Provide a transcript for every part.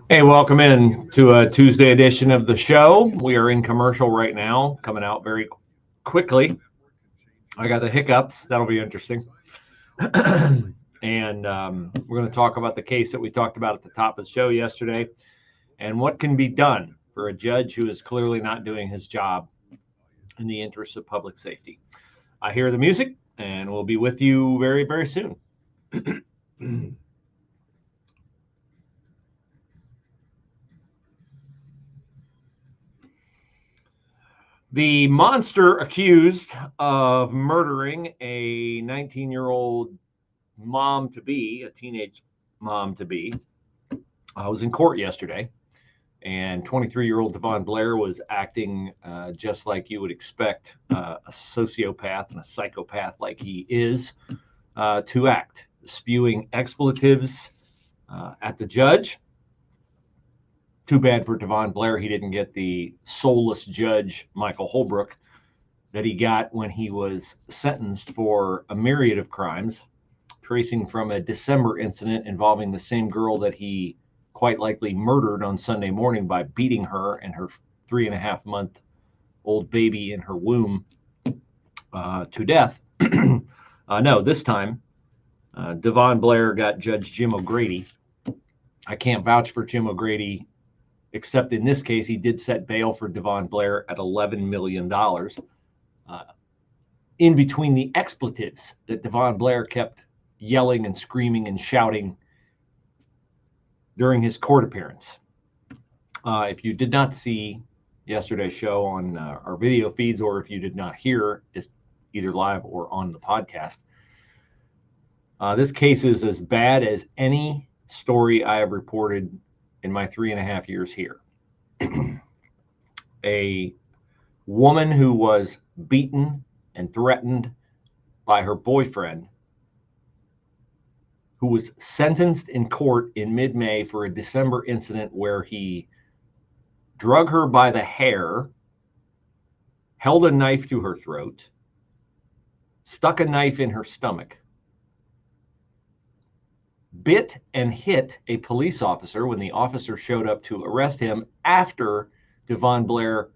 Hey, welcome in to a Tuesday edition of the show. We are in commercial right now, coming out very quickly. I got the hiccups. That'll be interesting. And we're going to talk about the case that we talked about at the top of the show yesterday and what can be done for a judge who is clearly not doing his job in the interest of public safety. I hear the music, and we'll be with you very, very soon. The monster accused of murdering a 19-year-old mom-to-be, a teenage mom-to-be, was in court yesterday. And 23-year-old Devon Blair was acting just like you would expect a sociopath and a psychopath like he is to act, spewing expletives at the judge. Too bad for Devon Blair he didn't get the soulless judge, Michael Holbrook, that he got when he was sentenced for a myriad of crimes, tracing from a December incident involving the same girl that he quite likely murdered on Sunday morning by beating her and her 3.5-month-old baby in her womb to death. No, this time, Devon Blair got Judge Jim O'Grady. I can't vouch for Jim O'Grady, except in this case, he did set bail for Devon Blair at $11 million. In between the expletives that Devon Blair kept yelling and screaming and shouting during his court appearance. If you did not see yesterday's show on our video feeds, or if you did not hear it either live or on the podcast, this case is as bad as any story I have reported in my 3.5 years here. A woman who was beaten and threatened by her boyfriend, who was sentenced in court in mid-May for a December incident where he drug her by the hair, held a knife to her throat, stuck a knife in her stomach, bit and hit a police officer when the officer showed up to arrest him after Devon Blair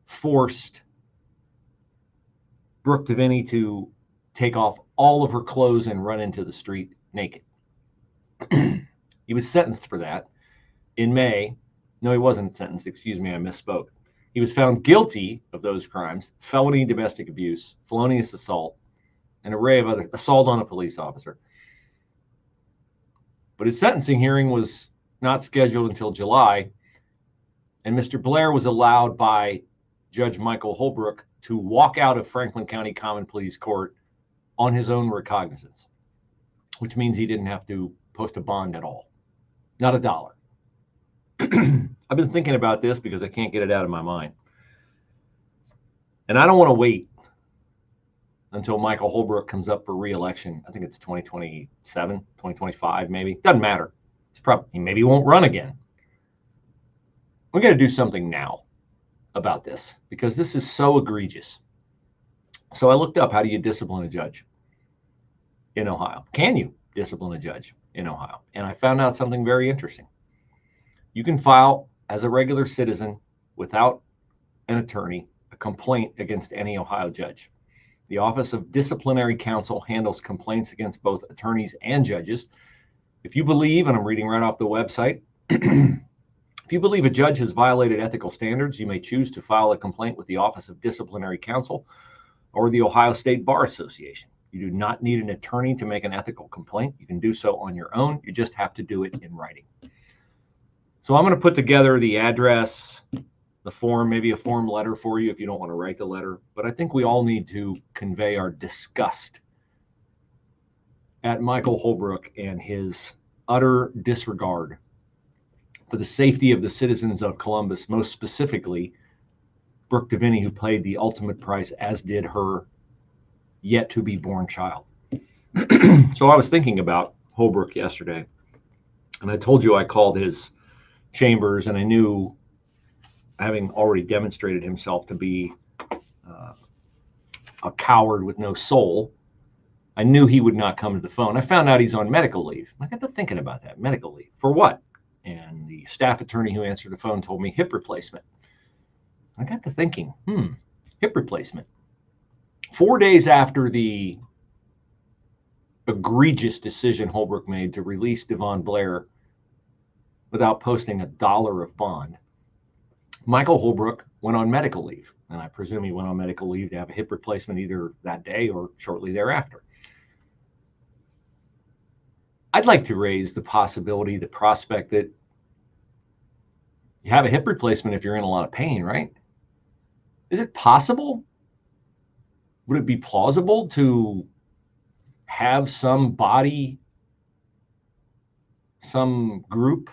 forced Brooke Deviney to take off all of her clothes and run into the street naked. He was sentenced for that in May. No, he wasn't sentenced. Excuse me, I misspoke. He was found guilty of those crimes: felony domestic abuse, felonious assault, an array of other assault on a police officer. But his sentencing hearing was not scheduled until July, and Mr. Blair was allowed by Judge Michael Holbrook to walk out of Franklin County Common Pleas Court on his own recognizance, which means he didn't have to post a bond at all. Not a dollar. I've been thinking about this because I can't get it out of my mind. And I don't want to wait until Michael Holbrook comes up for re-election. I think it's 2027, 2025, maybe. Doesn't matter. He maybe won't run again. We're going to do something now about this because this is so egregious. So I looked up, how do you discipline a judge in Ohio? Can you discipline a judge in Ohio? And I found out something very interesting. You can file as a regular citizen without an attorney a complaint against any Ohio judge. The Office of Disciplinary Counsel handles complaints against both attorneys and judges. If you believe, and I'm reading right off the website, if you believe a judge has violated ethical standards, you may choose to file a complaint with the Office of Disciplinary Counsel or the Ohio State Bar Association. You do not need an attorney to make an ethical complaint. You can do so on your own. You just have to do it in writing. So I'm going to put together the address, the form, maybe a form letter for you if you don't want to write the letter. But I think we all need to convey our disgust at Michael Holbrook and his utter disregard for the safety of the citizens of Columbus, most specifically Brooke Deviney, who paid the ultimate price, as did her yet to be born child. So I was thinking about Holbrook yesterday, and I told you I called his chambers, and I knew, having already demonstrated himself to be a coward with no soul, I knew he would not come to the phone. I found out he's on medical leave. I got to thinking about that. Medical leave. For what? And staff attorney who answered the phone told me hip replacement. I got to thinking, hip replacement. 4 days after the egregious decision Holbrook made to release Devon Blair without posting $1 of bond, Michael Holbrook went on medical leave. And I presume he went on medical leave to have a hip replacement either that day or shortly thereafter. I'd like to raise the possibility, the prospect that you have a hip replacement if you're in a lot of pain, right? Is it possible? Would it be plausible to have some body, some group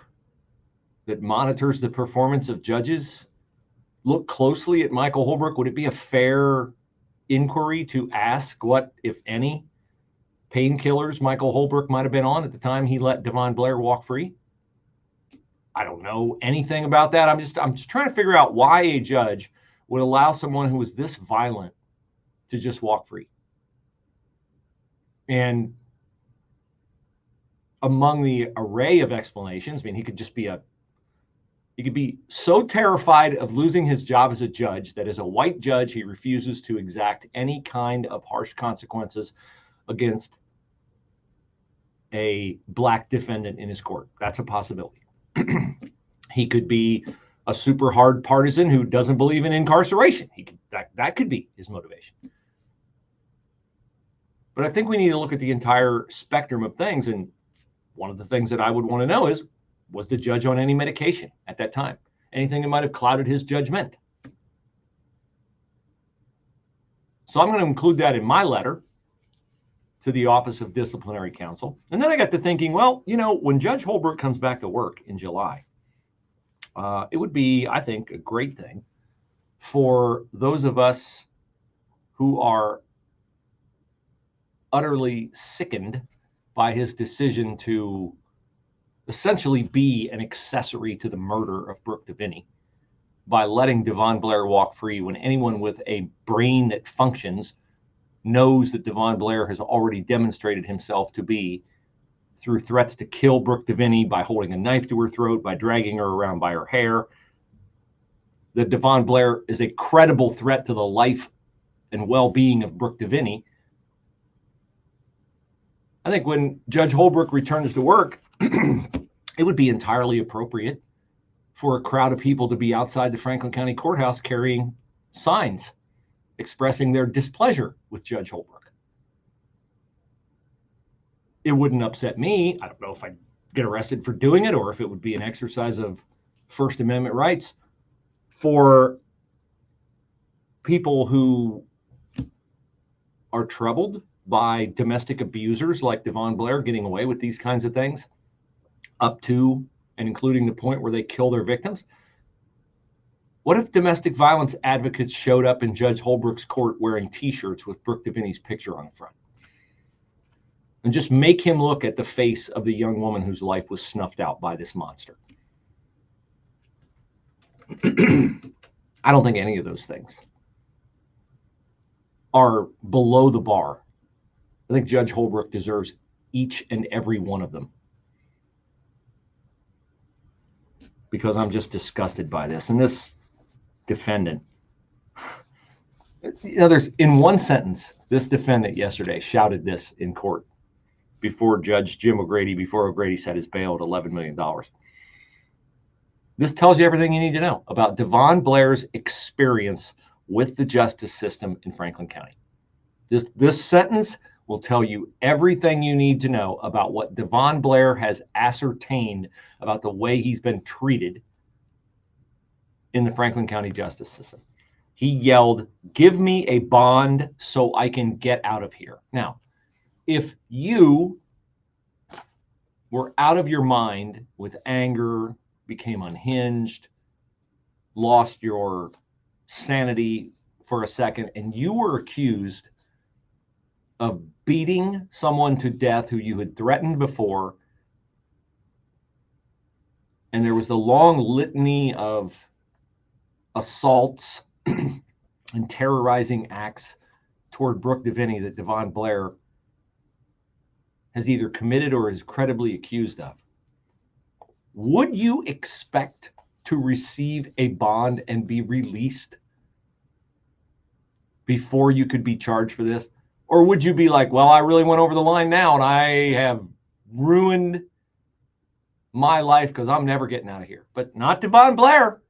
that monitors the performance of judges look closely at Michael Holbrook? Would it be a fair inquiry to ask what, if any, painkillers Michael Holbrook might have been on at the time he let Devon Blair walk free? I don't know anything about that. I'm just trying to figure out why a judge would allow someone who was this violent to just walk free. And among the array of explanations, I mean, he could be so terrified of losing his job as a judge that as a white judge, he refuses to exact any kind of harsh consequences against a black defendant in his court. That's a possibility. He could be a super hard partisan who doesn't believe in incarceration. That could be his motivation. But I think we need to look at the entire spectrum of things. And one of the things that I would want to know is, was the judge on any medication at that time? Anything that might have clouded his judgment? So I'm going to include that in my letter to the Office of Disciplinary Counsel. And then I got to thinking, well, when Judge Holbrook comes back to work in July, it would be, I think, a great thing for those of us who are utterly sickened by his decision to essentially be an accessory to the murder of Brooke DeVinny by letting Devon Blair walk free, when anyone with a brain that functions knows that Devon Blair has already demonstrated himself to be, through threats to kill Brooke DeVinny, by holding a knife to her throat, by dragging her around by her hair, that Devon Blair is a credible threat to the life and well-being of Brooke DeVinny. I think when Judge Holbrook returns to work, it would be entirely appropriate for a crowd of people to be outside the Franklin County Courthouse carrying signs expressing their displeasure with Judge Holbrook. It wouldn't upset me. I don't know if I'd get arrested for doing it or if it would be an exercise of First Amendment rights for people who are troubled by domestic abusers like Devon Blair getting away with these kinds of things, up to and including the point where they kill their victims. What if domestic violence advocates showed up in Judge Holbrook's court wearing T-shirts with Brooke DeVinny's picture on the front? And just make him look at the face of the young woman whose life was snuffed out by this monster. I don't think any of those things are below the bar. I think Judge Holbrook deserves each and every one of them, because I'm just disgusted by this. And this defendant, there's, in one sentence, this defendant yesterday shouted this in court before Judge Jim O'Grady, before O'Grady set his bail at $11 million. This tells you everything you need to know about Devon Blair's experience with the justice system in Franklin County. This sentence will tell you everything you need to know about what Devon Blair has ascertained about the way he's been treated in the Franklin County justice system. He yelled, "Give me a bond so I can get out of here." Now, if you were out of your mind with anger, became unhinged, lost your sanity for a second, and you were accused of beating someone to death who you had threatened before, and there was the long litany of assaults and terrorizing acts toward Brooke DeVinny that Devon Blair has either committed or is credibly accused of, would you expect to receive a bond and be released before you could be charged for this? Or would you be like, well, I really went over the line now and I have ruined my life because I'm never getting out of here? But not Devon Blair.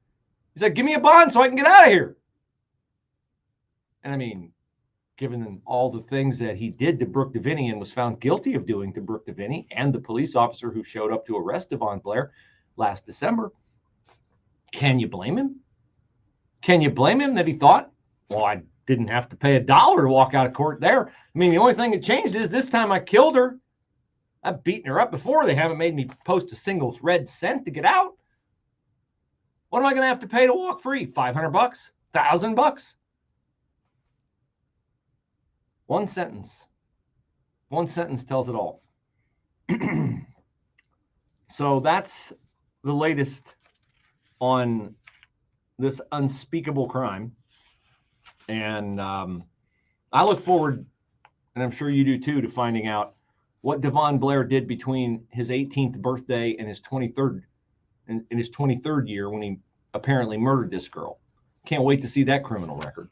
He said, give me a bond so I can get out of here. And I mean, given all the things that he did to Brooke Deviney and was found guilty of doing to Brooke Deviney and the police officer who showed up to arrest Devon Blair last December, can you blame him? Can you blame him that he thought, well, I didn't have to pay $1 to walk out of court there? I mean, the only thing that changed is this time I killed her. I've beaten her up before. They haven't made me post a single red cent to get out. What am I going to have to pay to walk free? $500? $1,000? One sentence. One sentence tells it all. So that's the latest on this unspeakable crime. And I look forward, and I'm sure you do too, to finding out what Devon Blair did between his 18th birthday and his 23rd, in his 23rd year when he apparently murdered this girl. Can't wait to see that criminal record.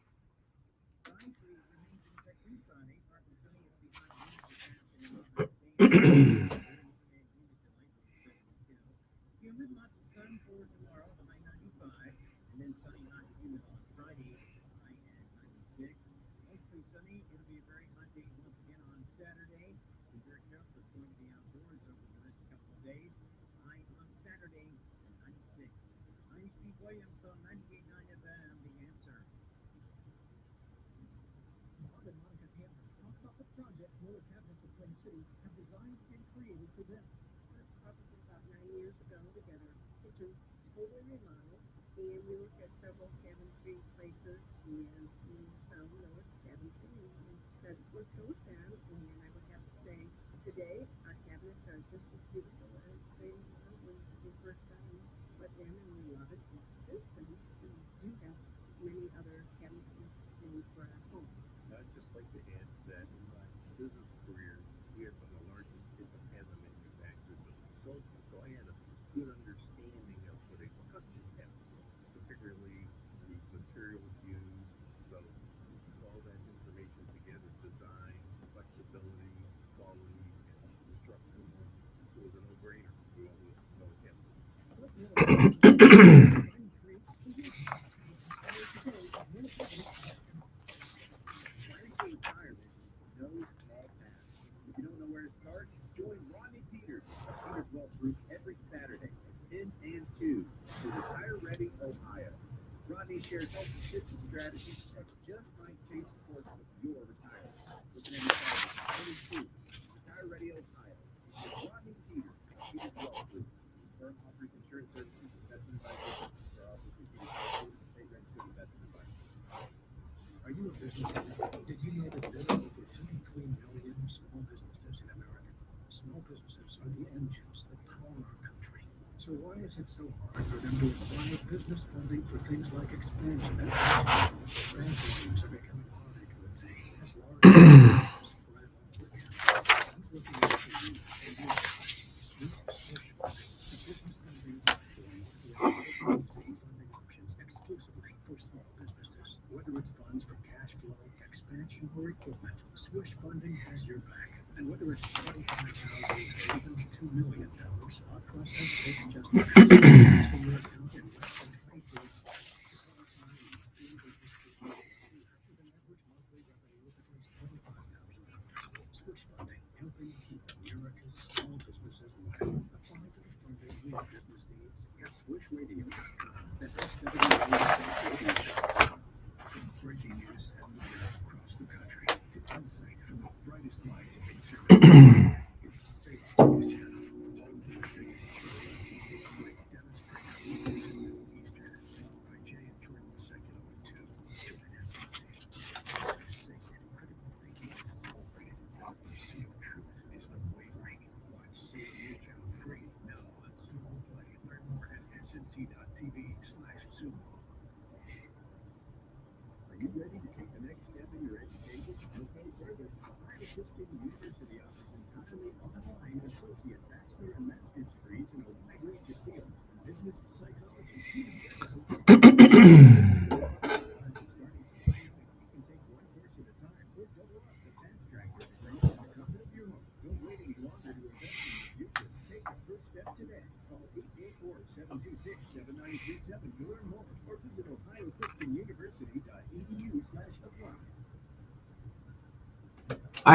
I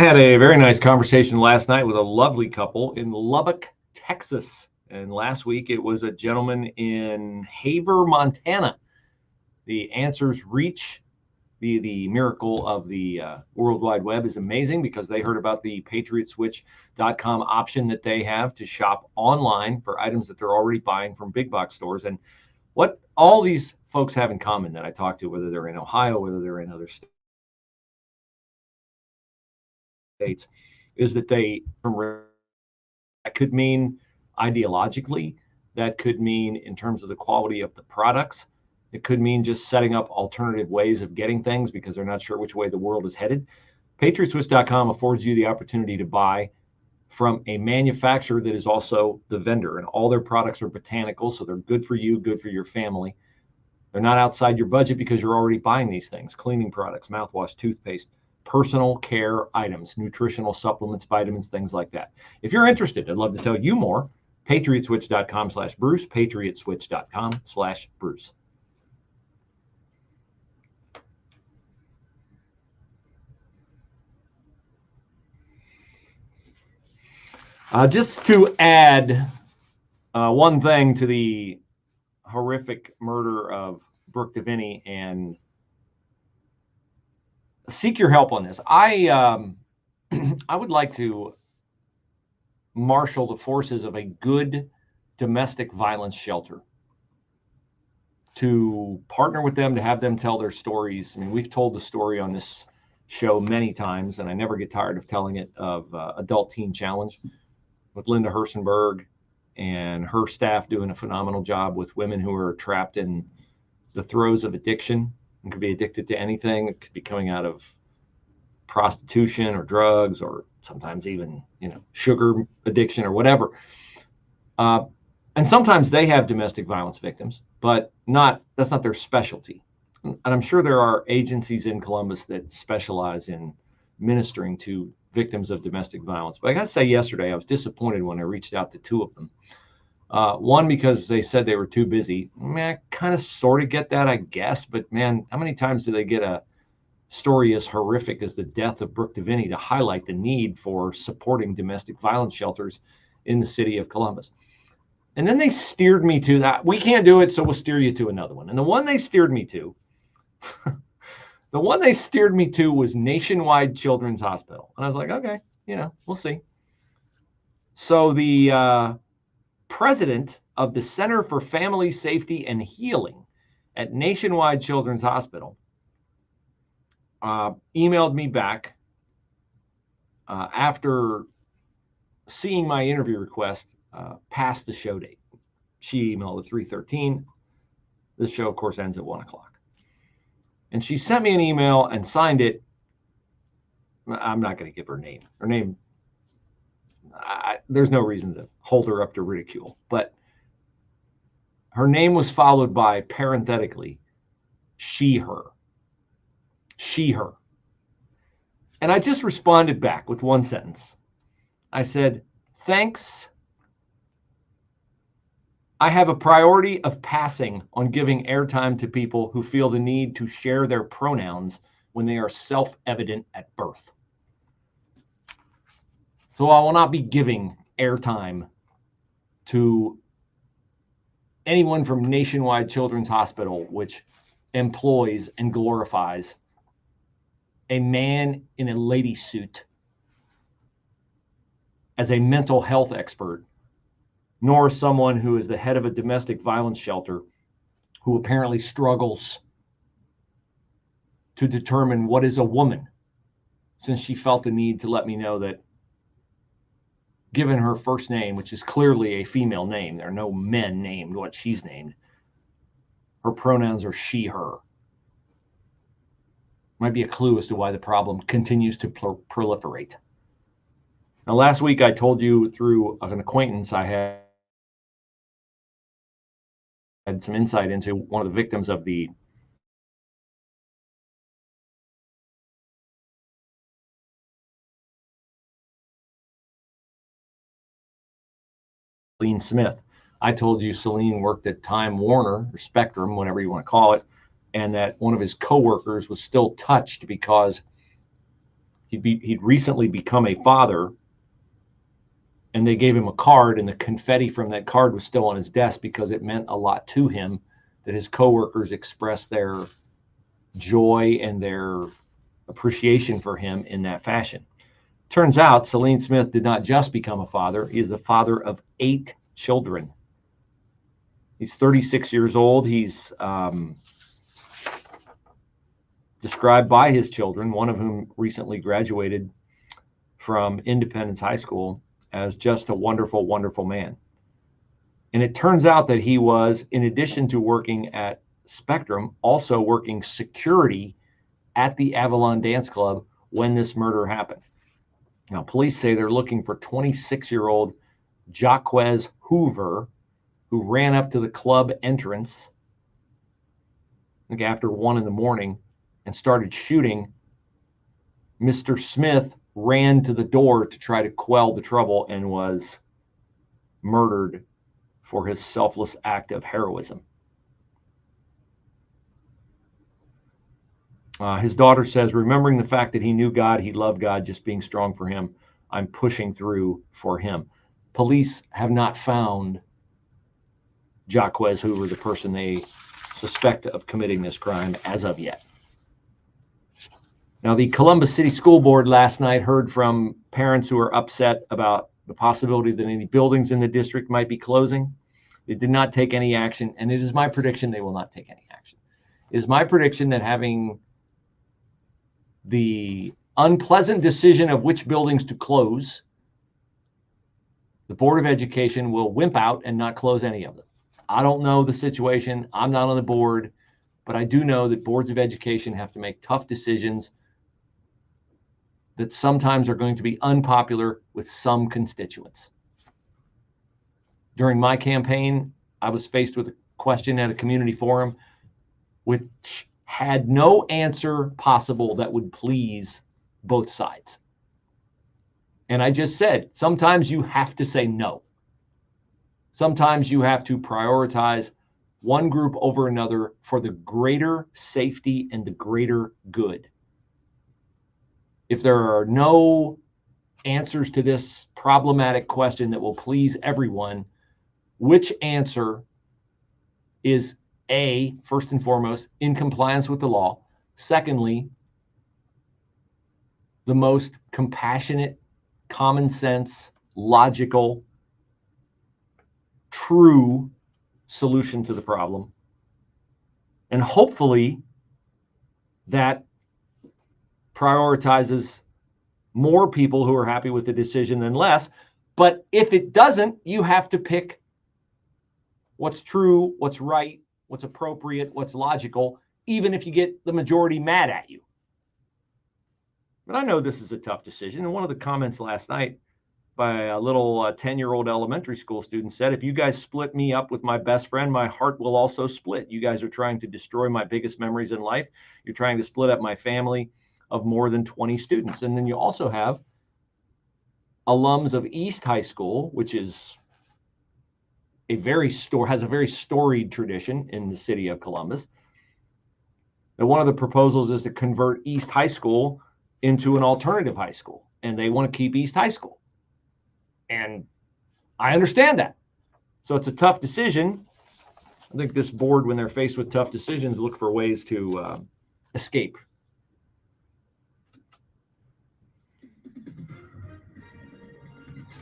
had a very nice conversation last night with a lovely couple in Lubbock, Texas. And last week it was a gentleman in Haver, Montana. The answers reach the miracle of the World Wide Web is amazing because they heard about the patriotswitch.com option that they have to shop online for items that they're already buying from big box stores. And what all these folks have in common that I talked to, whether they're in Ohio, whether they're in other states, is that that could mean ideologically, that could mean in terms of the quality of the products, it could mean just setting up alternative ways of getting things because they're not sure which way the world is headed. Patriotswitch.com affords you the opportunity to buy from a manufacturer that is also the vendor, and all their products are botanical, so they're good for you, good for your family. They're not outside your budget because you're already buying these things: cleaning products, mouthwash, toothpaste, personal care items, nutritional supplements, vitamins, things like that. If you're interested, I'd love to tell you more. patriotswitch.com/Bruce, patriotswitch.com/Bruce. Just to add one thing to the horrific murder of Brooke DeVinny, and seek your help on this. I would like to marshal the forces of a good domestic violence shelter to partner with them, to have them tell their stories. I mean, we've told the story on this show many times, and I never get tired of telling it, of Adult Teen Challenge with Linda Hersenberg and her staff doing a phenomenal job with women who are trapped in the throes of addiction and could be addicted to anything. It could be coming out of prostitution or drugs, or sometimes even, sugar addiction or whatever. And sometimes they have domestic violence victims, but that's not their specialty. And I'm sure there are agencies in Columbus that specialize in ministering to victims of domestic violence. But I got to say, yesterday I was disappointed when I reached out to two of them. One, because they said they were too busy. I kind of sort of get that, I guess. But man, how many times do they get a story as horrific as the death of Brooke DeVinny to highlight the need for supporting domestic violence shelters in the city of Columbus? And then they steered me to that. We can't do it, so we'll steer you to another one. And the one they steered me to, was Nationwide Children's Hospital. And I was like, okay, we'll see. So the president of the Center for Family Safety and Healing at Nationwide Children's Hospital emailed me back after seeing my interview request past the show date. She emailed at 3:13. This show, of course, ends at 1 o'clock. And she sent me an email and signed it. I'm not going to give her name. Her name, there's no reason to hold her up to ridicule. But her name was followed by, parenthetically, she, her. She, her. And I just responded back with one sentence. I said, thanks. I have a priority of passing on giving airtime to people who feel the need to share their pronouns when they are self-evident at birth. So I will not be giving airtime to anyone from Nationwide Children's Hospital, which employs and glorifies a man in a lady suit as a mental health expert, nor someone who is the head of a domestic violence shelter who apparently struggles to determine what is a woman, since she felt the need to let me know that, given her first name, which is clearly a female name, there are no men named what she's named, her pronouns are she, her. Might be a clue as to why the problem continues to proliferate. Now, last week I told you through an acquaintance I had some insight into one of the victims of the Celine Smith. I told you Celine worked at Time Warner, or Spectrum, whatever you want to call it, and that one of his coworkers was still touched because he'd recently become a father, and they gave him a card, and the confetti from that card was still on his desk because it meant a lot to him that his coworkers expressed their joy and their appreciation for him in that fashion. Turns out Celine Smith did not just become a father. He is the father of 8 children. He's 36 years old. He's described by his children, one of whom recently graduated from Independence High School, as just a wonderful, wonderful man. And it turns out that he was, in addition to working at Spectrum, also working security at the Avalon Dance Club when this murder happened. Now, police say they're looking for 26-year-old Jaquez Hoover, who ran up to the club entrance, I think after 1 a.m, and started shooting. Mr. Smith ran to the door to try to quell the trouble and was murdered for his selfless act of heroism. His daughter says, remembering the fact that he knew God, he loved God, just being strong for him, I'm pushing through for him. Police have not found Jaquez Hoover, the person they suspect of committing this crime, as of yet. Now, the Columbus City School Board last night heard from parents who are upset about the possibility that any buildings in the district might be closing. They did not take any action, and it is my prediction they will not take any action. It is my prediction that having the unpleasant decision of which buildings to close, the Board of Education will wimp out and not close any of them. I don't know the situation. I'm not on the board, but I do know that boards of education have to make tough decisions that sometimes are going to be unpopular with some constituents. During my campaign, I was faced with a question at a community forum which had no answer possible that would please both sides. And I just said, sometimes you have to say no. Sometimes you have to prioritize one group over another for the greater safety and the greater good. If there are no answers to this problematic question that will please everyone, which answer is A, first and foremost, in compliance with the law? Secondly, the most compassionate, common sense, logical, true solution to the problem? And hopefully that prioritizes more people who are happy with the decision than less. But if it doesn't, you have to pick what's true, what's right, what's appropriate, what's logical, even if you get the majority mad at you. But I know this is a tough decision. And one of the comments last night by a little 10-year-old elementary school student said, if you guys split me up with my best friend, my heart will also split. You guys are trying to destroy my biggest memories in life. You're trying to split up my family of more than 20 students. And then you also have alums of East High School, which is has a very storied tradition in the city of Columbus. And one of the proposals is to convert East High School into an alternative high school, and they want to keep East High School. And I understand that. So it's a tough decision. I think this board, when they're faced with tough decisions, look for ways to escape.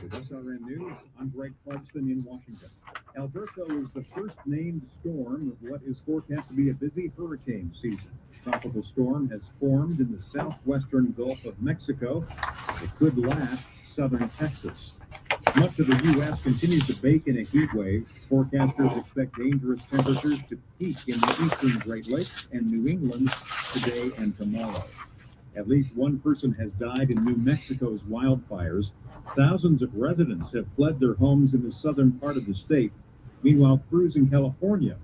With SRN News, I'm Greg Clarkson in Washington. Alberto is the first named storm of what is forecast to be a busy hurricane season. A tropical storm has formed in the southwestern Gulf of Mexico. It could lash southern Texas. Much of the U.S. continues to bake in a heat wave. Forecasters expect dangerous temperatures to peak in the eastern Great Lakes and New England today and tomorrow. At least one person has died in New Mexico's wildfires. Thousands of residents have fled their homes in the southern part of the state. Meanwhile, crews in California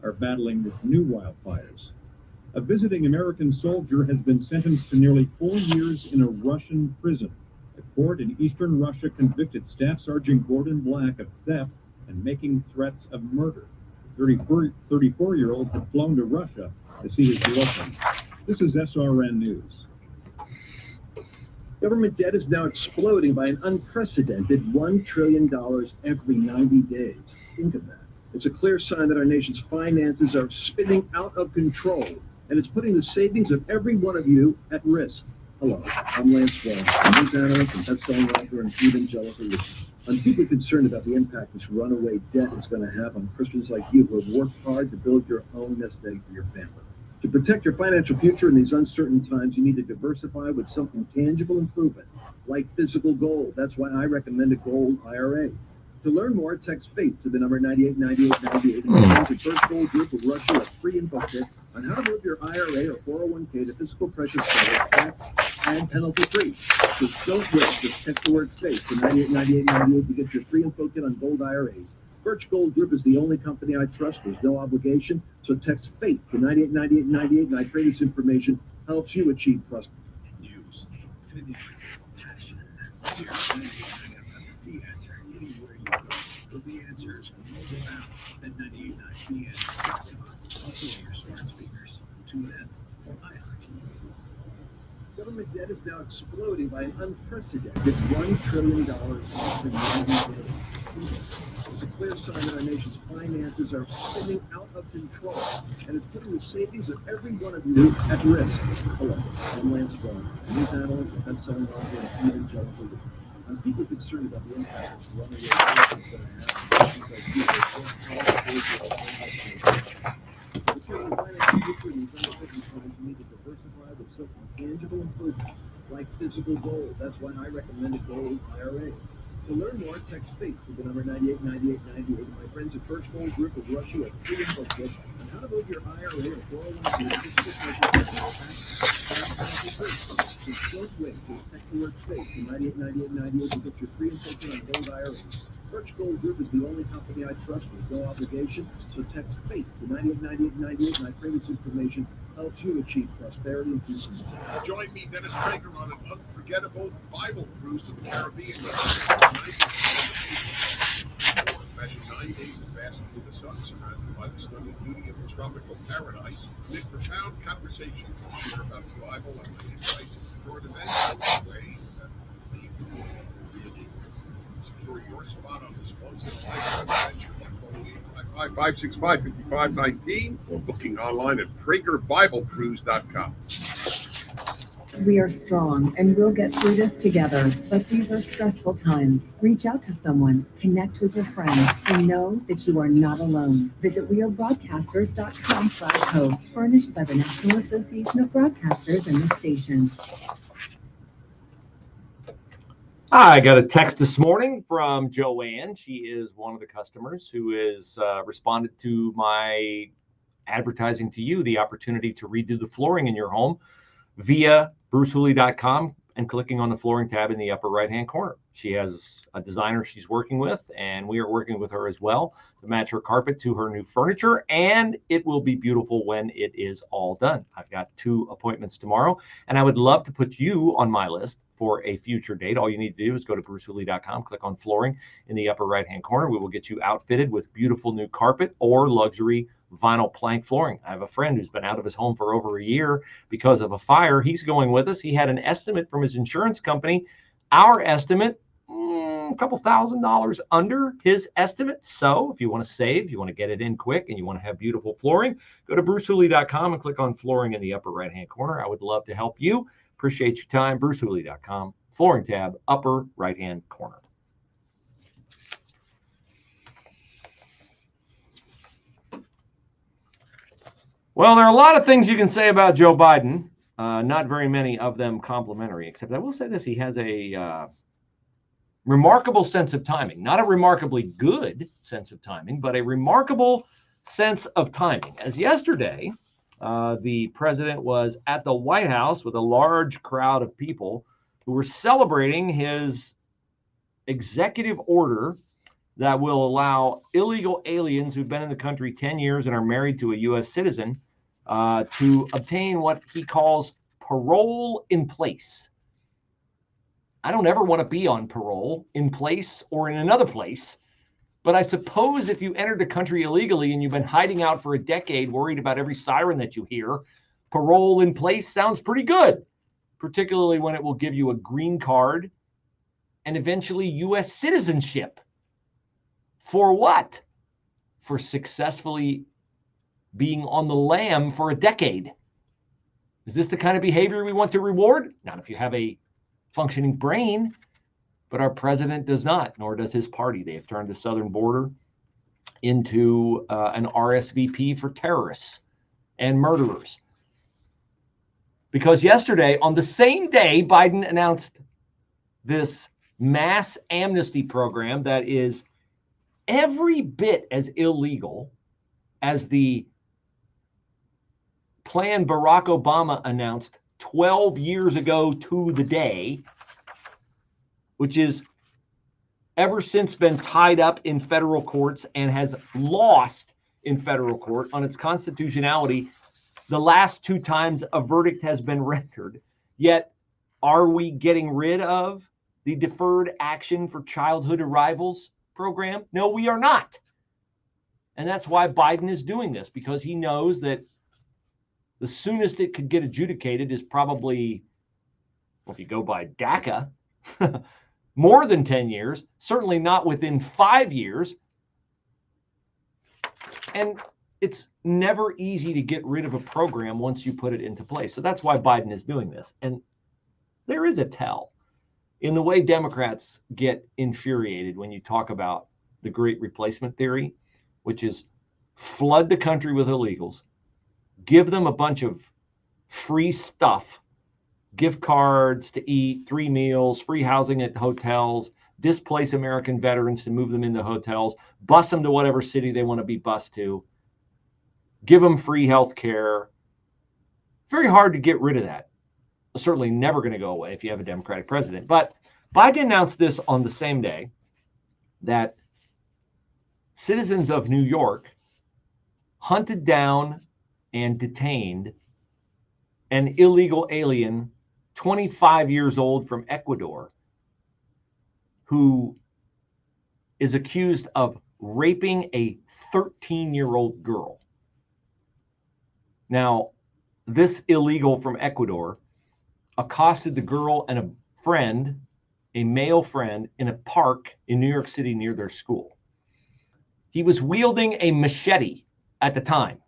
are battling with new wildfires. A visiting American soldier has been sentenced to nearly 4 years in a Russian prison. A court in eastern Russia convicted Staff Sergeant Gordon Black of theft and making threats of murder. The 34-year-old had flown to Russia to see his girlfriend. This is SRN News. Government debt is now exploding by an unprecedented $1 trillion every 90 days. Think of that. It's a clear sign that our nation's finances are spinning out of control, and it's putting the savings of every one of you at risk. Hello, I'm Lance Wall, a news analyst and best-selling author and evangelical. I'm deeply concerned about the impact this runaway debt is going to have on Christians like you who have worked hard to build your own nest egg for your family. To protect your financial future in these uncertain times, you need to diversify with something tangible and proven, like physical gold. That's why I recommend a gold IRA. To learn more, text FAITH to the number 989898 and the First Gold Group will rush you a free info kit on how to move your IRA or 401k to physical precious metals, tax and penalty free. So don't wait. Just text the word FAITH to 989898 to get your free info kit on gold IRAs. Birch Gold Group is the only company I trust. There's no obligation. So text FAITH to 989898 and I pray this information helps you achieve prosperity. News, opinion, passion. Here's 98.9 FM, The Answer. Anywhere you go, The Answer is on mobile app at 98.9 Also on your smart speakers. Tune in or iHeart. Government debt is now exploding by an unprecedented $1 trillion every 90 days. It's a clear sign that our nation's finances are spinning out of control, and it's putting the savings of every one of you at risk. Hello, I'm Lance Wall, a news analyst and best-selling author and evangelical. I'm deeply concerned about the impact this runaway debt is going to have on Christians like you who have worked hard to build your own nest egg. If you're in the financial future in these uncertain times, you need to diversify with something tangible and proven, like physical gold. That's why I recommend a gold IRA. To learn more, text FAITH to the number 989898. My friends at Birch Gold Group will rush you a free info kit on how to move your IRA or 401k to So don't wait. Just text the word FAITH to 989898 to get your free info kit on gold IRAs. Birch Gold Group is the only company I trust with no obligation. So text FAITH to 989898 and I pray this information helps you achieve prosperity and peace. Join me, Dennis Prager, on an unforgettable Bible cruise to the Caribbean. Imagine 9 days of fasting with the sun, surrounded by the stunning beauty of a tropical paradise, amid profound conversations to share about the Bible and the insights for an event way that really secure your spot on this once-in-a-lifetime adventure by calling 855-565-5519 or booking online at PragerBibleCruise.com. We are strong and we'll get through this together, but these are stressful times. Reach out to someone, connect with your friends, and know that you are not alone. Visit wearebroadcasters.com/hope, furnished by the National Association of Broadcasters and the station. I got a text this morning from Joanne. She is one of the customers who has responded to my advertising to you the opportunity to redo the flooring in your home via BruceHooley.com and clicking on the flooring tab in the upper right-hand corner. She has a designer she's working with, and we are working with her as well to match her carpet to her new furniture, and it will be beautiful when it is all done. I've got 2 appointments tomorrow, and I would love to put you on my list for a future date. All you need to do is go to BruceHooley.com, click on flooring in the upper right-hand corner. We will get you outfitted with beautiful new carpet or luxury vinyl plank flooring. I have a friend who's been out of his home for over a year because of a fire. He's going with us. He had an estimate from his insurance company. Our estimate, a couple $1,000 under his estimate. So if you want to save, you want to get it in quick, and you want to have beautiful flooring, go to BruceHooley.com and click on flooring in the upper right-hand corner. I would love to help you. Appreciate your time. BruceHooley.com, flooring tab, upper right-hand corner. Well, there are a lot of things you can say about Joe Biden. Not very many of them complimentary, except I will say this. He has a remarkable sense of timing. Not a remarkably good sense of timing, but a remarkable sense of timing. As yesterday, the president was at the White House with a large crowd of people who were celebrating his executive order that will allow illegal aliens who've been in the country 10 years and are married to a U.S. citizen to obtain what he calls parole in place. I don't ever want to be on parole in place or in another place. But I suppose if you entered the country illegally and you've been hiding out for a decade, worried about every siren that you hear, parole in place sounds pretty good, particularly when it will give you a green card and eventually U.S. citizenship. For what? For successfully being on the lam for a decade. Is this the kind of behavior we want to reward? Not if you have a functioning brain. But our president does not, nor does his party. They have turned the southern border into an RSVP for terrorists and murderers. Because yesterday, on the same day, Biden announced this mass amnesty program that is every bit as illegal as the plan Barack Obama announced 12 years ago to the day, which is ever since been tied up in federal courts and has lost in federal court on its constitutionality the last 2 times a verdict has been rendered. Yet, are we getting rid of the Deferred Action for Childhood Arrivals program? No, we are not. And that's why Biden is doing this, because he knows that the soonest it could get adjudicated is probably, well, if you go by DACA, more than 10 years, certainly not within 5 years. And it's never easy to get rid of a program once you put it into place. So that's why Biden is doing this. And there is a tell in the way Democrats get infuriated when you talk about the great replacement theory, which is flood the country with illegals, give them a bunch of free stuff, gift cards to eat, 3 meals, free housing at hotels, displace American veterans to move them into hotels, bus them to whatever city they want to be bused to, give them free health care. Very hard to get rid of that. Certainly never going to go away if you have a Democratic president. But Biden announced this on the same day that citizens of New York hunted down and detained an illegal alien 25 years old from Ecuador who is accused of raping a 13-year-old girl. Now, this illegal from Ecuador accosted the girl and a friend, a male friend, in a park in New York City near their school. He was wielding a machete at the time.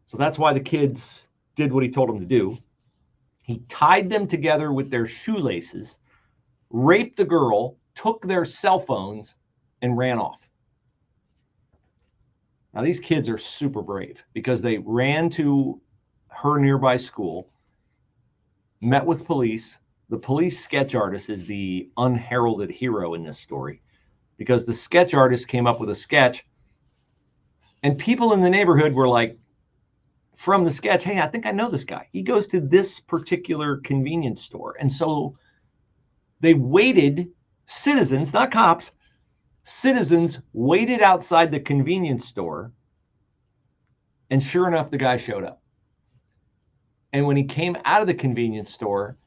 So that's why the kids did what he told them to do. He tied them together with their shoelaces, raped the girl, took their cell phones, and ran off. Now, these kids are super brave because they ran to her nearby school, met with police. The police sketch artist is the unheralded hero in this story because the sketch artist came up with a sketch and people in the neighborhood were like, from the sketch, hey, I think I know this guy. He goes to this particular convenience store. And so they waited, citizens, not cops, citizens waited outside the convenience store. And sure enough, the guy showed up. And when he came out of the convenience store,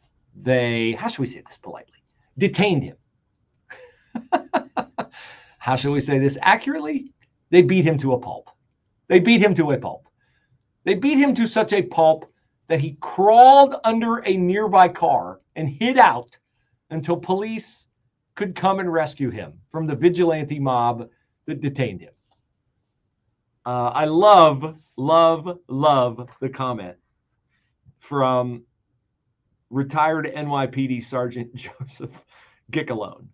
they, how should we say this politely, detained him. How should we say this accurately? They beat him to a pulp. They beat him to a pulp. They beat him to such a pulp that he crawled under a nearby car and hid out until police could come and rescue him from the vigilante mob that detained him. I love the comment from retired NYPD Sergeant Joseph Giccalone.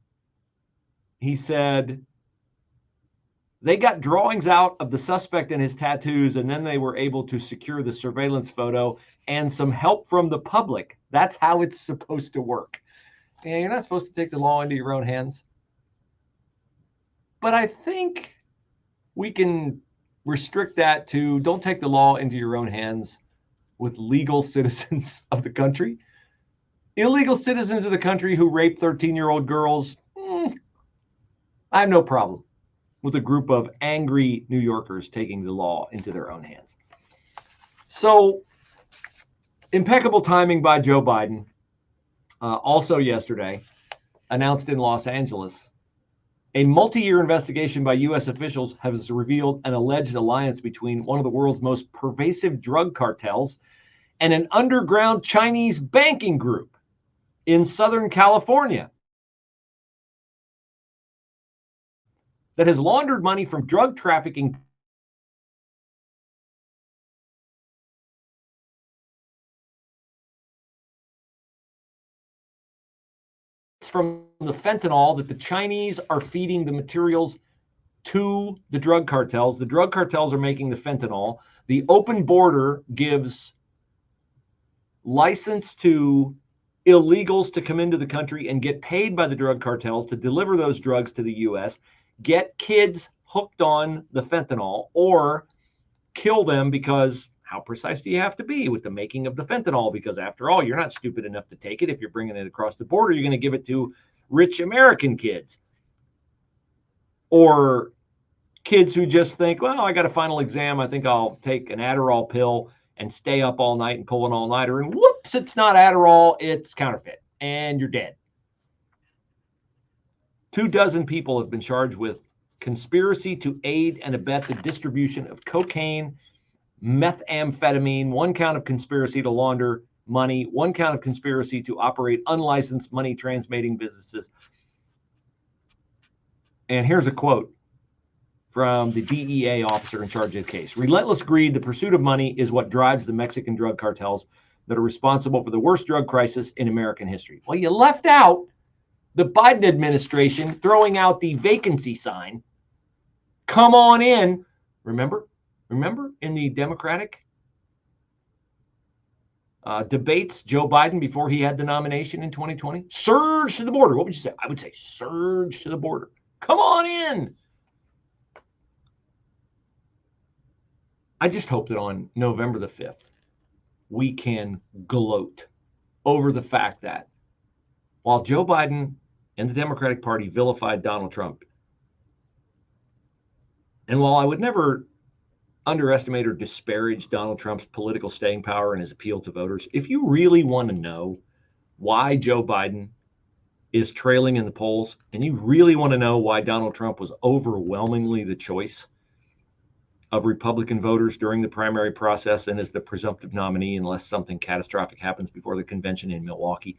He said, they got drawings out of the suspect and his tattoos, and then they were able to secure the surveillance photo and some help from the public. That's how it's supposed to work. And you're not supposed to take the law into your own hands. But I think we can restrict that to don't take the law into your own hands with legal citizens of the country. Illegal citizens of the country who rape 13-year-old girls, I have no problem with a group of angry New Yorkers taking the law into their own hands. So, impeccable timing by Joe Biden. Also yesterday, announced in Los Angeles A multi-year investigation by U.S. officials has revealed an alleged alliance between one of the world's most pervasive drug cartels and an underground Chinese banking group in Southern California that has laundered money from drug trafficking from the fentanyl that the Chinese are feeding the materials to the drug cartels. The drug cartels are making the fentanyl. The open border gives license to illegals to come into the country and get paid by the drug cartels to deliver those drugs to the U.S., get kids hooked on the fentanyl, or kill them because how precise do you have to be with the making of the fentanyl? Because after all, you're not stupid enough to take it. If you're bringing it across the border, you're going to give it to rich American kids or kids who just think, well, I got a final exam. I think I'll take an Adderall pill and stay up all night and pull an all-nighter. And whoops, it's not Adderall. It's counterfeit. And you're dead. 24 people have been charged with conspiracy to aid and abet the distribution of cocaine, methamphetamine, 1 count of conspiracy to launder money, 1 count of conspiracy to operate unlicensed money transmitting businesses. And here's a quote from the DEA officer in charge of the case. Relentless greed, the pursuit of money, is what drives the Mexican drug cartels that are responsible for the worst drug crisis in American history. Well, you left out the Biden administration throwing out the vacancy sign. Come on in. Remember in the Democratic debates, Joe Biden, before he had the nomination in 2020, surge to the border. What would you say? I would say surge to the border. Come on in. I just hope that on November the 5th, we can gloat over the fact that while Joe Biden and the Democratic Party vilified Donald Trump, and while I would never underestimate or disparage Donald Trump's political staying power and his appeal to voters, if you really want to know why Joe Biden is trailing in the polls, and you really want to know why Donald Trump was overwhelmingly the choice of Republican voters during the primary process and as the presumptive nominee unless something catastrophic happens before the convention in Milwaukee,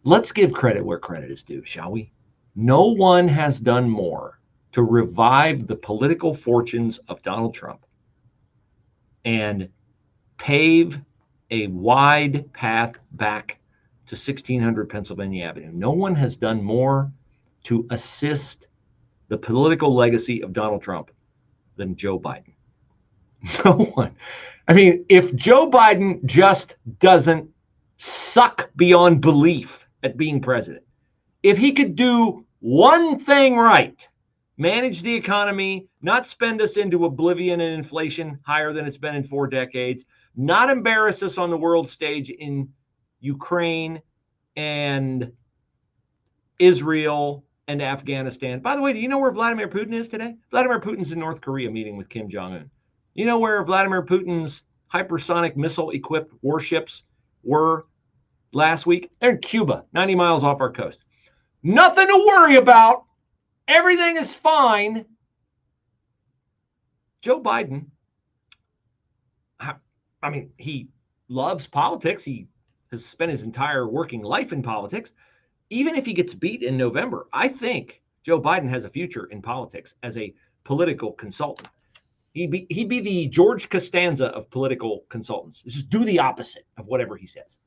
let's give credit where credit is due, shall we? No one has done more to revive the political fortunes of Donald Trump and pave a wide path back to 1600 Pennsylvania Avenue. No one has done more to assist the political legacy of Donald Trump than Joe Biden. No one. I mean, if Joe Biden just doesn't suck beyond belief at being president, if he could do one thing right, manage the economy, not spend us into oblivion and inflation higher than it's been in 4 decades, not embarrass us on the world stage in Ukraine and Israel and Afghanistan. By the way, do you know where Vladimir Putin is today? Vladimir Putin's in North Korea meeting with Kim Jong-un. You know where Vladimir Putin's hypersonic missile-equipped warships were last week? They're in Cuba, 90 miles off our coast. Nothing to worry about. Everything is fine. Joe Biden, I mean, he loves politics. He has spent his entire working life in politics. Even if he gets beat in November, I think Joe Biden has a future in politics as a political consultant. He'd be the George Costanza of political consultants. Just do the opposite of whatever he says.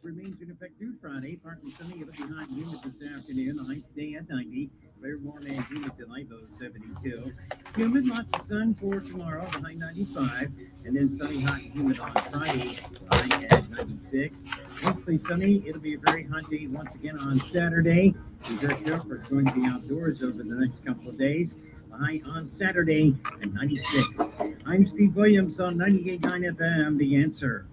Remains in effect through Friday. Partly sunny, it'll be hot and humid this afternoon. The high today at 90. Very warm and humid tonight, low 72. Humid, lots of sun for tomorrow, the high 95. And then sunny, hot and humid on Friday, high at 96. Mostly sunny, it'll be a very hot day once again on Saturday. Be very careful, it's going to be outdoors over the next couple of days. The high on Saturday at 96. I'm Steve Williams on 98.9 FM, The Answer.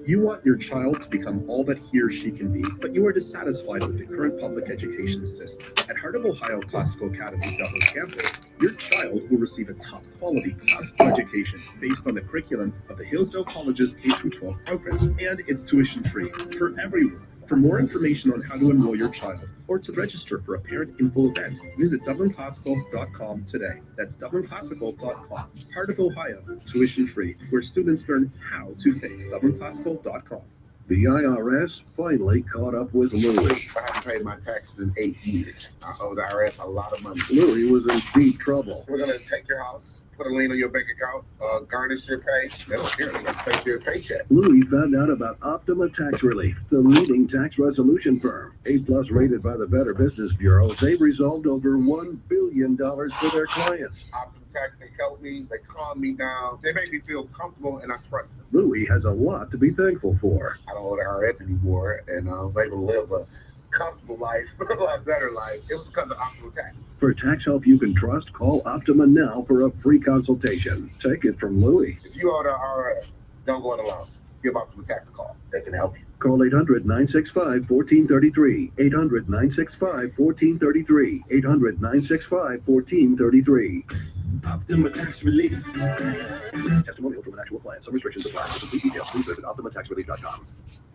You want your child to become all that he or she can be, but you are dissatisfied with the current public education system. At Heart of Ohio Classical Academy Dublin campus, your child will receive a top-quality classical education based on the curriculum of the Hillsdale College's K-12 program, and it's tuition-free for everyone. For more information on how to enroll your child or to register for a parent info event, visit dublinclassical.com today. That's dublinclassical.com. Heart of Ohio, tuition free, where students learn how to think. dublinclassical.com. The IRS finally caught up with Louie. I haven't paid my taxes in 8 years. I owe the IRS a lot of money. Louie was in deep trouble. We're going to take your house, put a lien on your bank account, garnish your pay. They don't care. They're going to take your paycheck. Louie found out about Optima Tax Relief, the leading tax resolution firm. A+ rated by the Better Business Bureau, they've resolved over $1 billion for their clients. Optima Tax, they help me, they calm me down. They make me feel comfortable, and I trust them. Louie has a lot to be thankful for. I don't owe the IRS anymore, and I'm able to live a comfortable life, a lot better life. It was because of Optima Tax. For tax help you can trust, call Optima now for a free consultation. Take it from Louie. If you owe the IRS, don't go it alone. Give Optima Tax a call. They can help you. Call 800-965-1433. 800-965-1433. 800-965-1433. Optima Tax Relief. Testimonial from an actual client. Some restrictions apply. For complete details, please visit OptimaTaxRelief.com.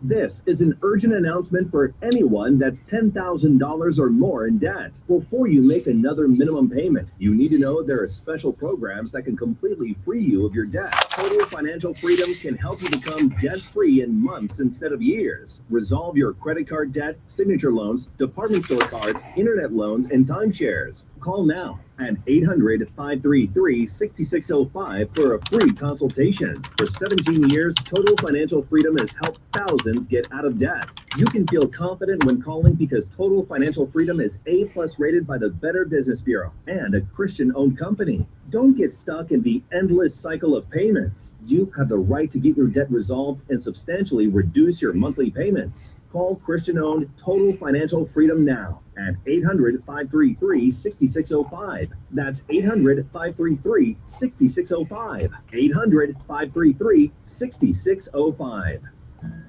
This is an urgent announcement for anyone that's $10,000 or more in debt. Before you make another minimum payment, you need to know there are special programs that can completely free you of your debt. Total Financial Freedom can help you become debt-free in months instead of years. Resolve your credit card debt, signature loans, department store cards, internet loans, and timeshares. Call now at 800-533-6605 for a free consultation. For 17 years, Total Financial Freedom has helped thousands get out of debt. You can feel confident when calling because Total Financial Freedom is A+ rated by the Better Business Bureau and a Christian-owned company. Don't get stuck in the endless cycle of payments. You have the right to get your debt resolved and substantially reduce your monthly payments. Call Christian-owned Total Financial Freedom now at 800-533-6605. That's 800-533-6605. 800-533-6605.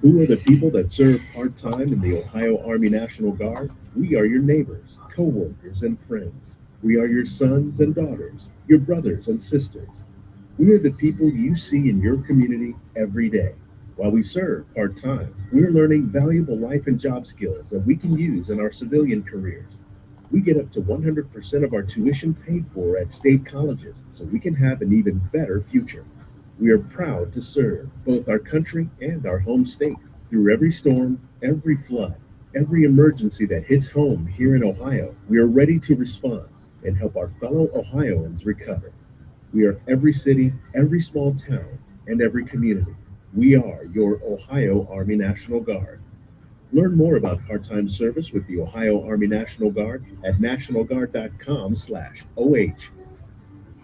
Who are the people that serve part-time in the Ohio Army National Guard? We are your neighbors, co-workers, and friends. We are your sons and daughters, your brothers and sisters. We are the people you see in your community every day. While we serve part-time, we're learning valuable life and job skills that we can use in our civilian careers. We get up to 100% of our tuition paid for at state colleges so we can have an even better future. We are proud to serve both our country and our home state. Through every storm, every flood, every emergency that hits home here in Ohio, we are ready to respond and help our fellow Ohioans recover. We are every city, every small town, and every community. We are your Ohio Army National Guard. Learn more about part-time service with the Ohio Army National Guard at nationalguard.com/OH.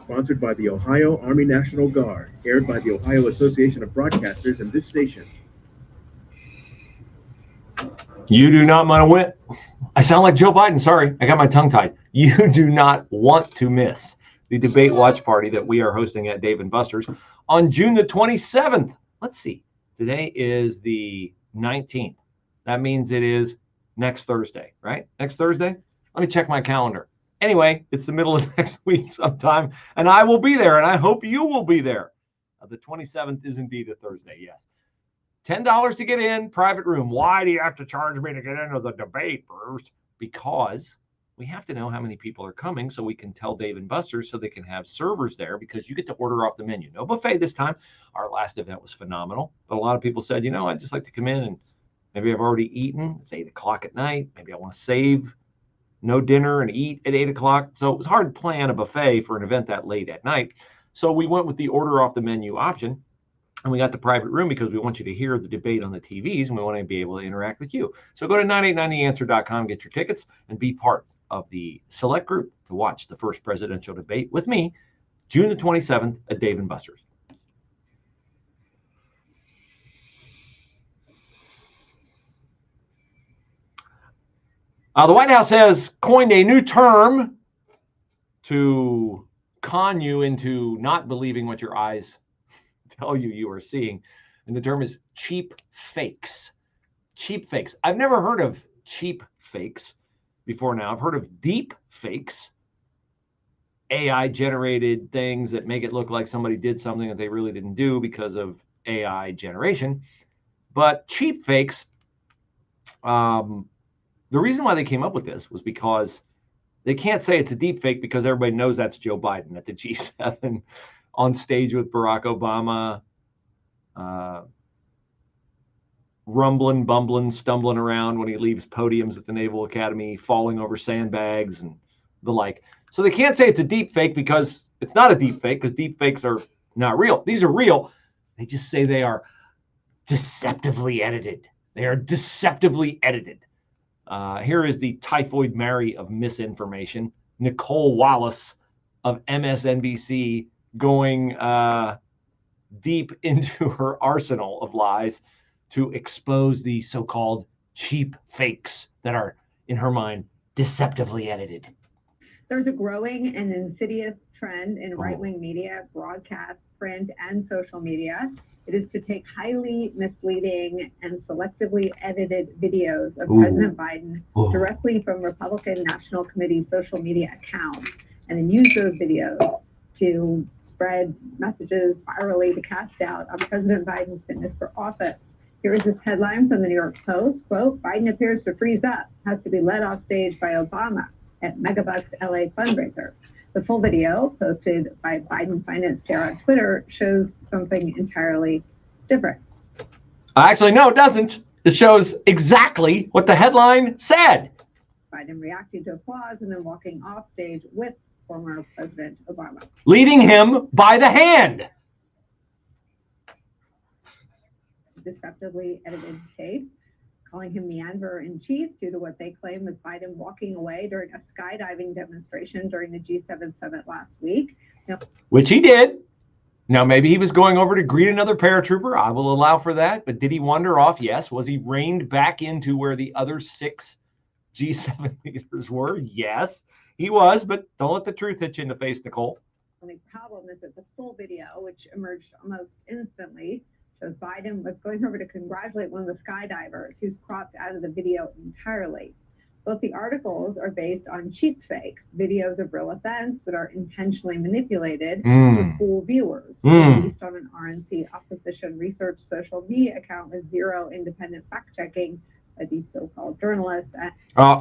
Sponsored by the Ohio Army National Guard, aired by the Ohio Association of Broadcasters and this station. You do not want to win. I sound like Joe Biden. Sorry, I got my tongue tied. You do not want to miss the debate watch party that we are hosting at Dave & Buster's on June the 27th. Let's see. Today is the 19th. That means it is next Thursday, right? Next Thursday? Let me check my calendar. Anyway, it's the middle of next week sometime, and I will be there, and I hope you will be there. The 27th is indeed a Thursday, yes. $10 to get in, private room. Why do you have to charge me to get into the debate, Bruce? Because we have to know how many people are coming so we can tell Dave & Buster's so they can have servers there because you get to order off the menu. No buffet this time. Our last event was phenomenal. But a lot of people said, I'd just like to come in and maybe I've already eaten. It's 8 o'clock at night. Maybe I want to save no dinner and eat at 8 o'clock. So it was hard to plan a buffet for an event that late at night. So we went with the order off the menu option. And we got the private room because we want you to hear the debate on the TVs and we want to be able to interact with you. So go to 989theanswer.com, get your tickets, and be part of the select group to watch the first presidential debate with me, June the 27th at Dave & Buster's. The White House has coined a new term to con you into not believing what your eyes tell you are seeing. And the term is cheap fakes. Cheap fakes. I've never heard of cheap fakes before now. I've heard of deep fakes, AI generated things that make it look like somebody did something that they really didn't do because of AI generation. But cheap fakes, The reason why they came up with this was because they can't say it's a deep fake because everybody knows that's Joe Biden at the G7 on stage with Barack Obama, rumbling, bumbling, stumbling around when he leaves podiums at the Naval Academy, falling over sandbags and the like. So they can't say it's a deep fake because it's not a deep fake, because deep fakes are not real. These are real. They just say they are deceptively edited. They are deceptively edited. Here is the Typhoid Mary of misinformation, Nicole Wallace of MSNBC, going deep into her arsenal of lies to expose the so-called cheap fakes that are, in her mind, deceptively edited. There's a growing and insidious trend in right-wing media, broadcast, print, and social media. It is to take highly misleading and selectively edited videos of President Biden directly from Republican National Committee social media accounts, and then use those videos to spread messages virally to cast doubt on President Biden's fitness for office. Here is this headline from the New York Post, quote, Biden appears to freeze up, has to be led off stage by Obama at Megabucks LA fundraiser. The full video, posted by Biden finance chair on Twitter, shows something entirely different. Actually, no, it doesn't. It shows exactly what the headline said. Biden reacting to applause and then walking off stage with former President Obama, leading him by the hand. Deceptively edited tape, calling him meanderer-in-chief due to what they claim was Biden walking away during a skydiving demonstration during the G7 summit last week. Which he did. Now, maybe he was going over to greet another paratrooper. I will allow for that. But did he wander off? Yes. Was he reined back into where the other 6 G7 leaders were? Yes, he was. But don't let the truth hit you in the face, Nicole. The only problem is that the full video, which emerged almost instantly, shows Biden was going over to congratulate one of the skydivers who's cropped out of the video entirely. Both the articles are based on cheap fakes, videos of real events that are intentionally manipulated to fool viewers, released on an RNC opposition research social media account with zero independent fact-checking by these so-called journalists.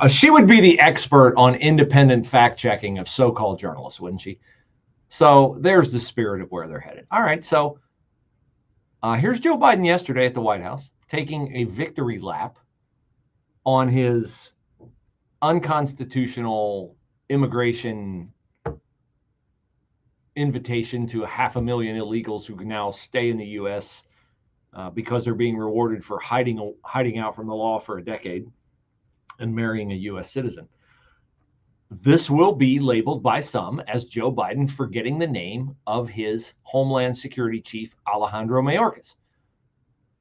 She would be the expert on independent fact-checking of so-called journalists, wouldn't she? So there's the spirit of where they're headed. All right, so here's Joe Biden yesterday at the White House taking a victory lap on his unconstitutional immigration invitation to 500,000 illegals who can now stay in the U.S. Because they're being rewarded for hiding out from the law for a decade and marrying a U.S. citizen. This will be labeled by some as Joe Biden forgetting the name of his Homeland Security Chief, Alejandro Mayorkas.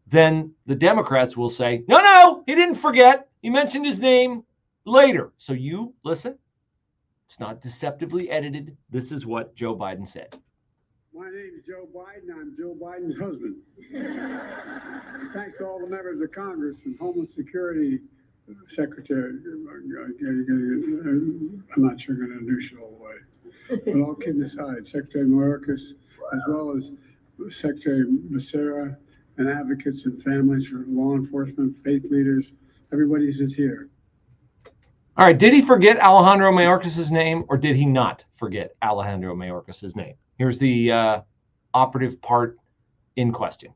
Then the Democrats will say, no, he didn't forget. He mentioned his name later. So you listen. It's not deceptively edited. This is what Joe Biden said. My name is Joe Biden. I'm Joe Biden's husband. Thanks to all the members of Congress and Homeland Security Secretary, I'm not sure I'm going to introduce you all the way. But all kidding aside, Secretary Mayorkas, as well as Secretary Becerra, and advocates and families for law enforcement, faith leaders, everybody's just here. All right, did he forget Alejandro Mayorkas' name, or did he not forget Alejandro Mayorkas' name? Here's the operative part in question.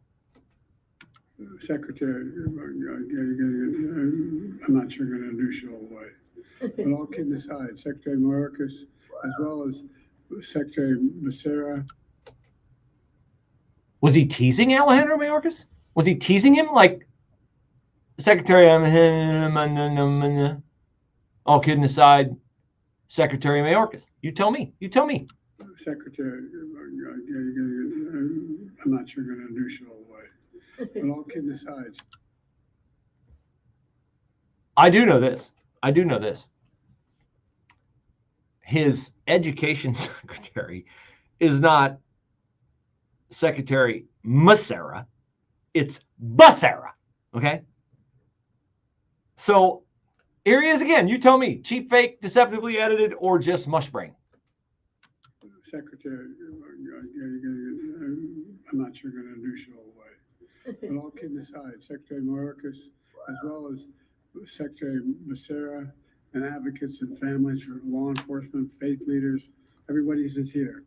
Secretary, I'm not sure I'm going to introduce you all the way. But all kidding aside, Secretary Mayorkas, as well as Secretary Becerra. Was he teasing Alejandro Mayorkas? Was he teasing him like Secretary? All kidding aside, Secretary Mayorkas. You tell me. You tell me. Secretary, I'm not sure I'm going to introduce you all the way. But all kidding aside. I do know this. His education secretary is not Secretary Becerra. It's Becerra. Okay? So here he is again. You tell me. Cheap, fake, deceptively edited, or just mush brain? Secretary, I'm not sure I'm going to introduce you all the way. But all kidding aside, Secretary Mayorkas, as well as Secretary Becerra, and advocates and families for law enforcement, faith leaders, everybody is here.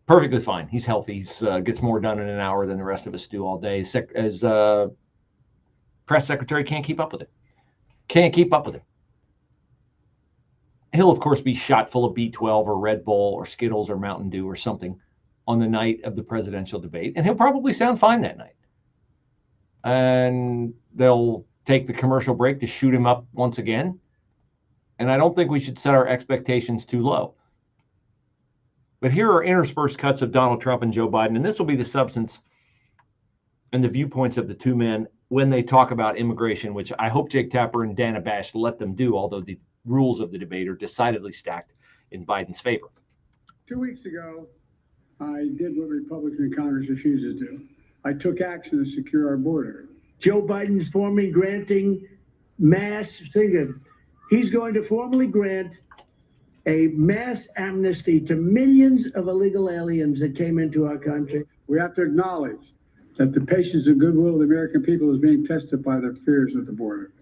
Perfectly fine. He's healthy. He's gets more done in an hour than the rest of us do all day. As press secretary, can't keep up with it. Can't keep up with it. He'll, of course, be shot full of B12 or Red Bull or Skittles or Mountain Dew or something on the night of the presidential debate, and he'll probably sound fine that night. And they'll take the commercial break to shoot him up once again. And I don't think we should set our expectations too low. But here are interspersed cuts of Donald Trump and Joe Biden, and this will be the substance and the viewpoints of the two men when they talk about immigration, which I hope Jake Tapper and Dana Bash let them do, although the rules of the debate are decidedly stacked in Biden's favor. 2 weeks ago, I did what Republicans in Congress refused to do. I took action to secure our border. Joe Biden's formally granting he's going to formally grant a mass amnesty to millions of illegal aliens that came into our country. We have to acknowledge that the patience and goodwill of the American people is being tested by their fears at the border.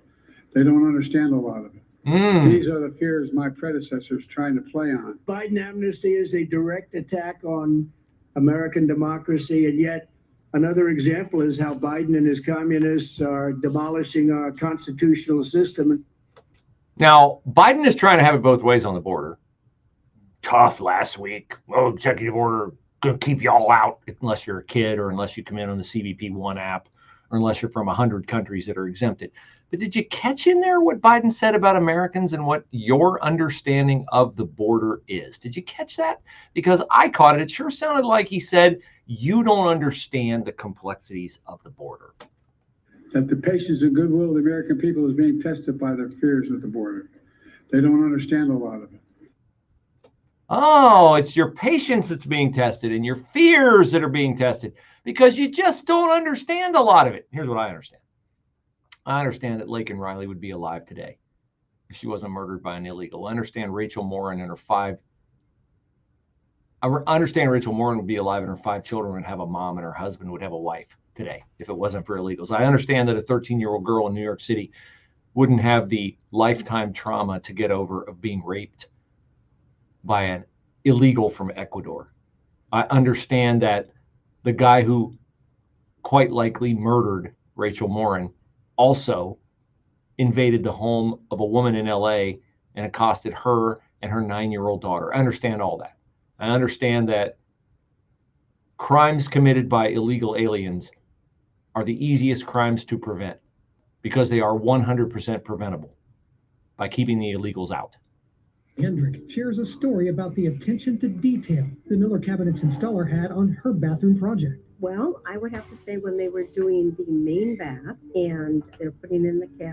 They don't understand a lot of it. These are the fears my predecessors trying to play on. Biden amnesty is a direct attack on American democracy, and yet another example is how Biden and his communists are demolishing our constitutional system. Now, Biden is trying to have it both ways on the border. Tough last week. Oh, executive order going to keep you all out unless you're a kid or unless you come in on the CBP One app or unless you're from 100 countries that are exempted. But did you catch in there what Biden said about Americans and what your understanding of the border is? Did you catch that? Because I caught it. It sure sounded like he said, you don't understand the complexities of the border. That the patience and goodwill of the American people is being tested by their fears at the border. They don't understand a lot of it. Oh, it's your patience that's being tested and your fears that are being tested because you just don't understand a lot of it. Here's what I understand. I understand that Laken Riley would be alive today if she wasn't murdered by an illegal. I understand Rachel Morin and her I understand Rachel Morin would be alive and her 5 children would have a mom and her husband would have a wife today if it wasn't for illegals. I understand that a 13-year-old girl in New York City wouldn't have the lifetime trauma to get over of being raped by an illegal from Ecuador. I understand that the guy who quite likely murdered Rachel Morin also invaded the home of a woman in LA and accosted her and her 9-year-old daughter. I understand all that. I understand that crimes committed by illegal aliens are the easiest crimes to prevent because they are 100% preventable by keeping the illegals out. Hendrick shares a story about the attention to detail the Miller Cabinets installer had on her bathroom project. Well, I would have to say when they were doing the main bath and they're putting in the cabinet.